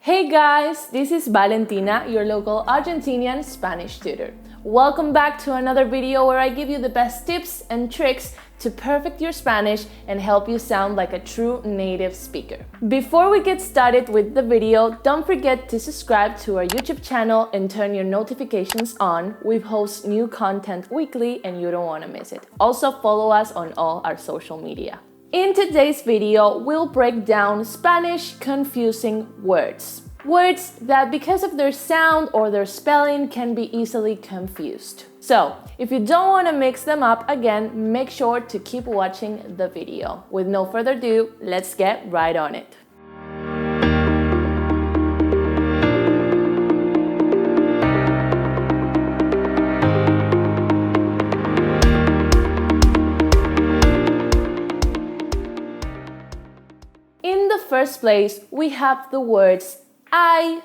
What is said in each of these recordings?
Hey guys, this is Valentina, your local Argentinian Spanish tutor. Welcome back to another video where I give you the best tips and tricks to perfect your Spanish and help you sound like a true native speaker. Before we get started with the video, don't forget to subscribe to our YouTube channel and turn your notifications on. We post new content weekly and you don't want to miss it. Also follow us on all our social media. In today's video, we'll break down Spanish confusing words. Words that because of their sound or their spelling can be easily confused. So, if you don't want to mix them up again, make sure to keep watching the video. With no further ado, let's get right on it. In the first place, we have the words I,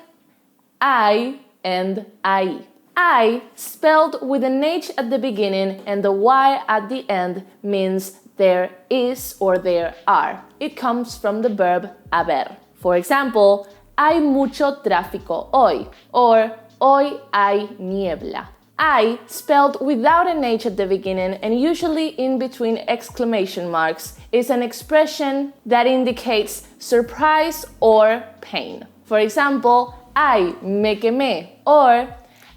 and I. I, spelled with an H at the beginning and the Y at the end, means there is or there are. It comes from the verb haber. For example, hay mucho tráfico hoy, or hoy hay niebla. I, spelled without an H at the beginning and usually in between exclamation marks, is an expression that indicates surprise or pain. For example, ay, me quemé, or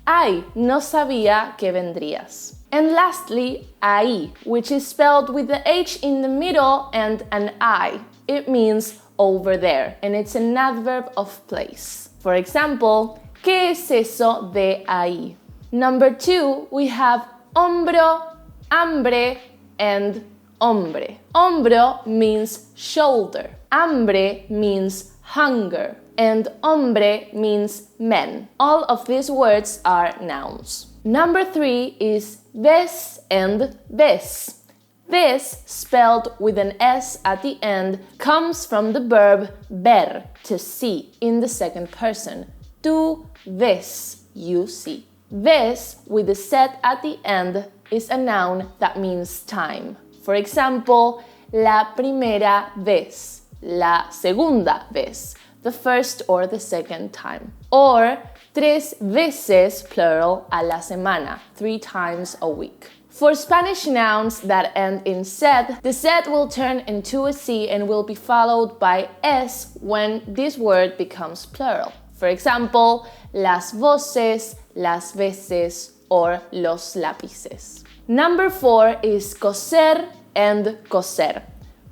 ay, no sabía que vendrías. And lastly, ahí, which is spelled with the H in the middle and an I. It means over there, and it's an adverb of place. For example, ¿qué es eso de ahí? Number 2, we have hombro, hambre, and hombre. Hombro means shoulder, hambre means hunger, and hombre means men. All of these words are nouns. Number 3 is ves and ves. Ves, spelled with an S at the end, comes from the verb ver, to see, in the second person. Tú ves, you see. Ves, with the Z at the end, is a noun that means time. For example, la primera vez, la segunda vez, the first or the second time. Or tres veces, plural, a la semana, 3 times a week. For Spanish nouns that end in Z, the Z will turn into a C and will be followed by S when this word becomes plural. For example, las voces, las veces, or los lápices. Number 4 is coser and coser.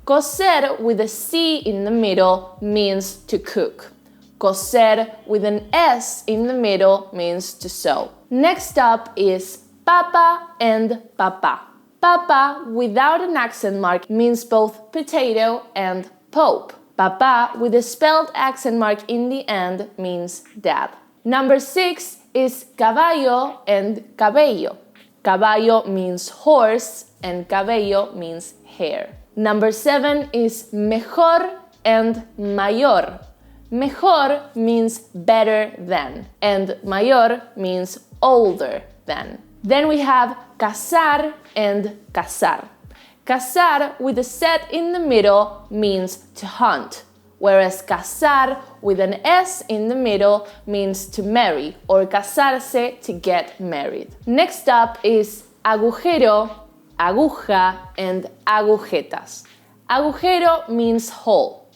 Coser with a C in the middle means to cook. Coser with an S in the middle means to sew. Next up is papa and papa. Papa without an accent mark means both potato and pope. Papa with a spelled accent mark in the end means dad. Number 6 is caballo and cabello. Caballo means horse and cabello means hair. Number 7 is mejor and mayor. Mejor means better than and mayor means older than. Then we have cazar and cazar. Cazar with a Z in the middle means to hunt, whereas cazar with an S in the middle means to marry, or casarse, to get married. Next up is agujero, aguja, and agujetas. Agujero means hole,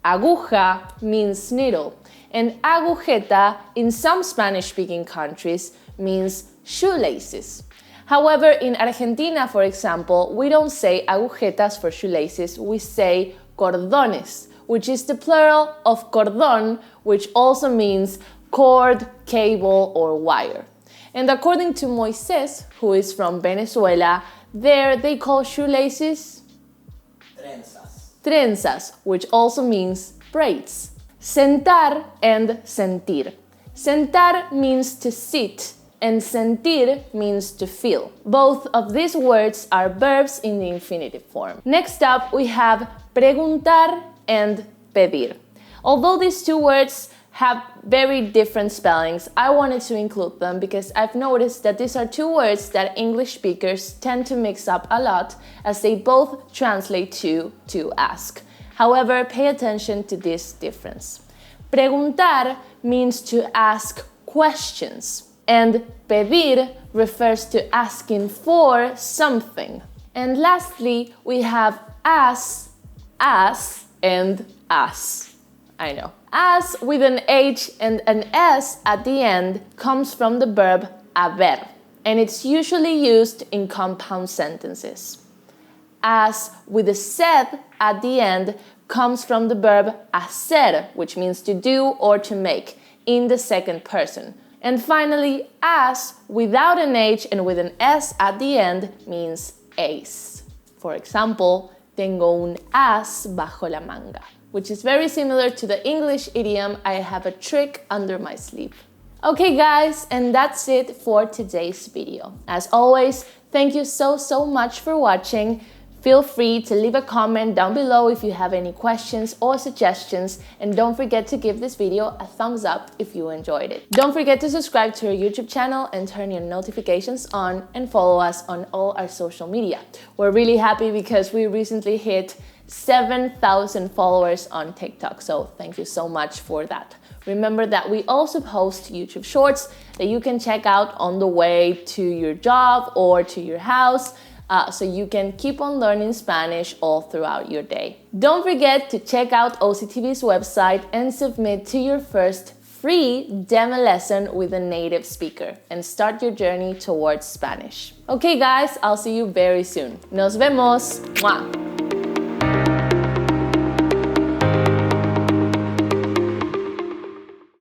aguja means needle, and agujeta in some Spanish-speaking countries means shoelaces. However, in Argentina, for example, we don't say agujetas for shoelaces, we say cordones, which is the plural of cordón, which also means cord, cable, or wire. And according to Moises, who is from Venezuela, there they call shoelaces trenzas, which also means braids. Sentar and sentir. Sentar means to sit, and sentir means to feel. Both of these words are verbs in the infinitive form. Next up, we have preguntar and pedir. Although these two words have very different spellings, I wanted to include them because I've noticed that these are two words that English speakers tend to mix up a lot, as they both translate to ask. However, pay attention to this difference. Preguntar means to ask questions. And pedir refers to asking for something. And lastly, we have as, and as. I know. As with an H and an S at the end comes from the verb haber, and it's usually used in compound sentences. As with a sed at the end comes from the verb hacer, which means to do or to make, in the second person. And finally, as without an H and with an S at the end means ace. For example, tengo un as bajo la manga, which is very similar to the English idiom, I have a trick under my sleeve. Okay guys, and that's it for today's video. As always, thank you so much for watching. Feel free to leave a comment down below if you have any questions or suggestions, and don't forget to give this video a thumbs up if you enjoyed it. Don't forget to subscribe to our YouTube channel and turn your notifications on, and follow us on all our social media. We're really happy because we recently hit 7,000 followers on TikTok, so thank you so much for that. Remember that we also post YouTube shorts that you can check out on the way to your job or to your house, so you can keep on learning Spanish all throughout your day. Don't forget to check out OCTB's website and submit to your first free demo lesson with a native speaker and start your journey towards Spanish. Okay guys, I'll see you very soon. Nos vemos! Mwah.